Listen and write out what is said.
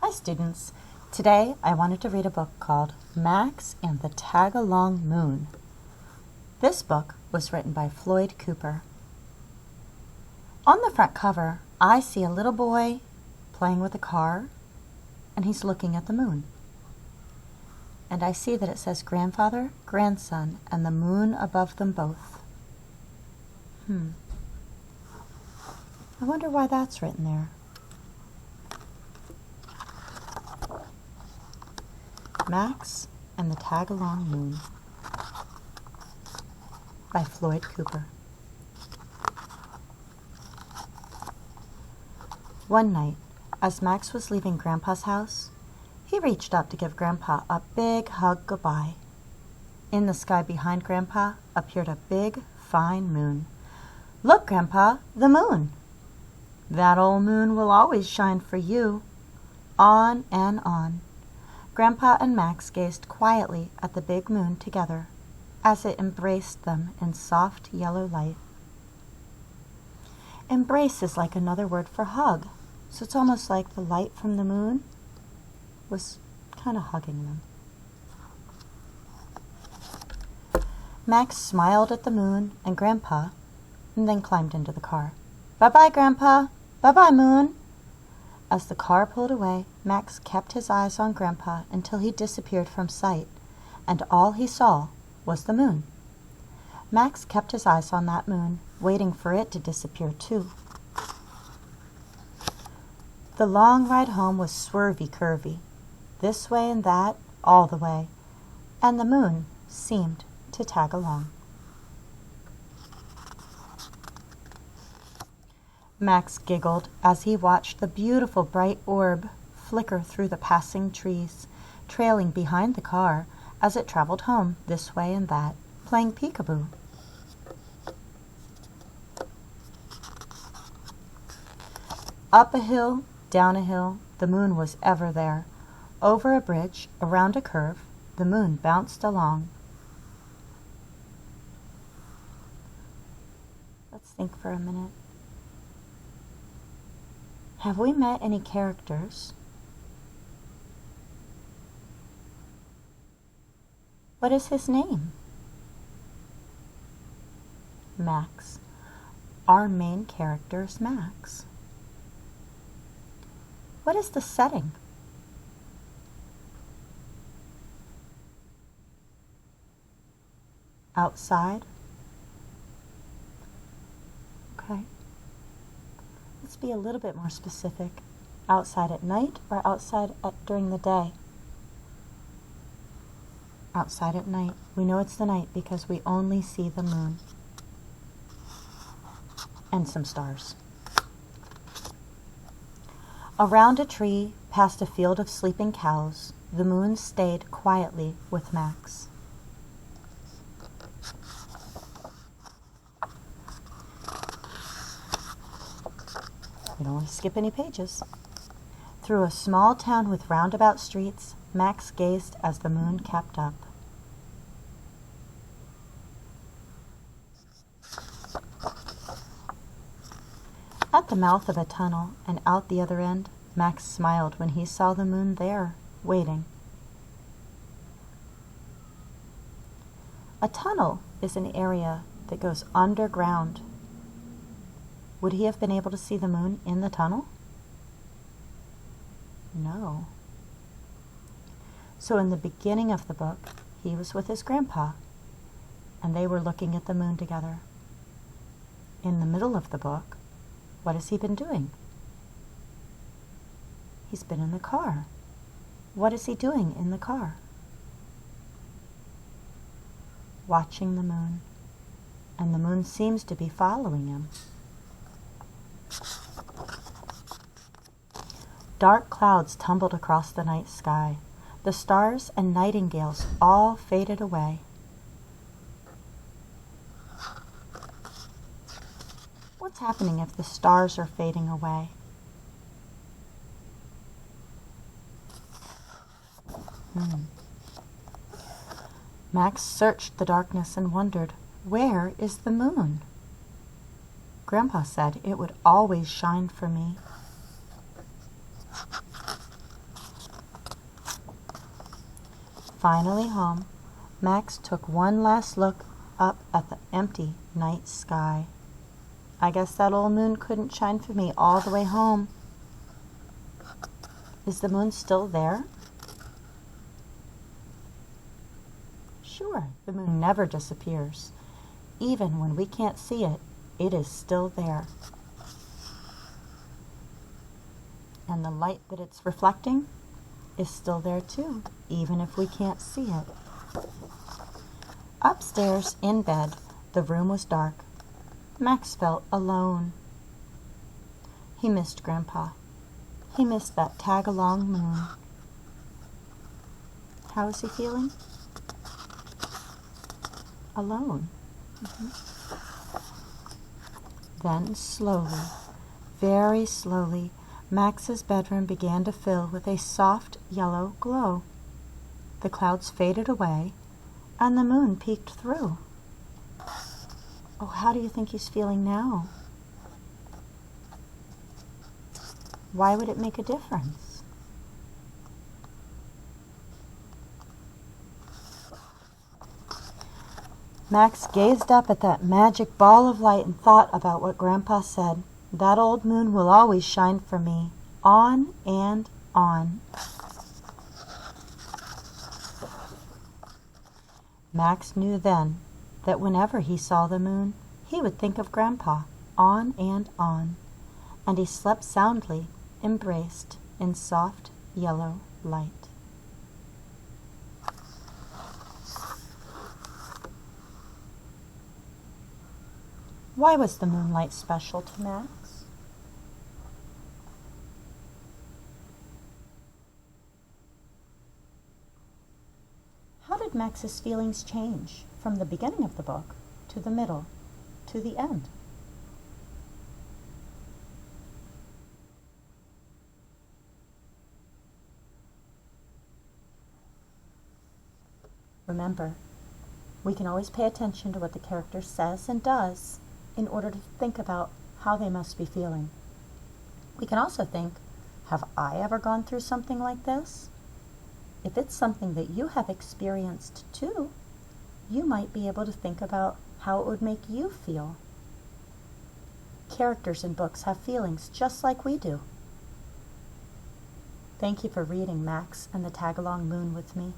Hi students! Today I wanted to read a book called Max and the Tag-Along Moon. This book was written by Floyd Cooper. On the front cover, I see a little boy playing with a car, and he's looking at the moon. And I see that it says grandfather, grandson, and the moon above them both. I wonder why that's written there. Max and the Tag-Along Moon by Floyd Cooper. One night, as Max was leaving Grandpa's house, he reached up to give Grandpa a big hug goodbye. In the sky behind Grandpa appeared a big, fine moon. "Look, Grandpa, the moon!" "That old moon will always shine for you." On and on. Grandpa and Max gazed quietly at the big moon together as it embraced them in soft yellow light. Embrace is like another word for hug, so it's almost like the light from the moon was kind of hugging them. Max smiled at the moon and Grandpa and then climbed into the car. "Bye-bye, Grandpa. Bye-bye, moon." As the car pulled away, Max kept his eyes on Grandpa until he disappeared from sight, and all he saw was the moon. Max kept his eyes on that moon, waiting for it to disappear too. The long ride home was swervy-curvy, this way and that, all the way, and the moon seemed to tag along. Max giggled as he watched the beautiful bright orb flicker through the passing trees, trailing behind the car as it traveled home this way and that, playing peekaboo. Up a hill, down a hill, the moon was ever there. Over a bridge, around a curve, the moon bounced along. Let's think for a minute. Have we met any characters? What is his name? Max. Our main character is Max. What is the setting? Outside? Okay. Let's be a little bit more specific. Outside at night or outside during the day? Outside at night. We know it's the night because we only see the moon and some stars. Around a tree, past a field of sleeping cows, the moon stayed quietly with Max. We don't want to skip any pages. Through a small town with roundabout streets, Max gazed as the moon kept up. At the mouth of a tunnel and out the other end, Max smiled when he saw the moon there, waiting. A tunnel is an area that goes underground. Would he have been able to see the moon in the tunnel? No. So in the beginning of the book, he was with his grandpa, and they were looking at the moon together. In the middle of the book, what has he been doing? He's been in the car. What is he doing in the car? Watching the moon, and the moon seems to be following him. Dark clouds tumbled across the night sky. The stars and nightingales all faded away. What's happening if the stars are fading away? Max searched the darkness and wondered, where is the moon? Grandpa said it would always shine for me. Finally home, Max took one last look up at the empty night sky. I guess that old moon couldn't shine for me all the way home. Is the moon still there? Sure, the moon never disappears. Even when we can't see it, it is still there. And the light that it's reflecting is still there too, even if we can't see it. Upstairs, in bed, the room was dark. Max felt alone. He missed Grandpa. He missed that tag-along moon. How is he feeling? Alone. Then slowly, very slowly, Max's bedroom began to fill with a soft yellow glow. The clouds faded away, and the moon peeked through. Oh, how do you think he's feeling now? Why would it make a difference? Max gazed up at that magic ball of light and thought about what Grandpa said. That old moon will always shine for me, on and on. Max knew then that whenever he saw the moon, he would think of Grandpa, on, and he slept soundly, embraced in soft yellow light. Why was the moonlight special to Max? How did Max's feelings change from the beginning of the book to the middle to the end? Remember, we can always pay attention to what the character says and does in order to think about how they must be feeling. We can also think, have I ever gone through something like this? If it's something that you have experienced too, you might be able to think about how it would make you feel. Characters in books have feelings just like we do. Thank you for reading Max and the Tag-Along Moon with me.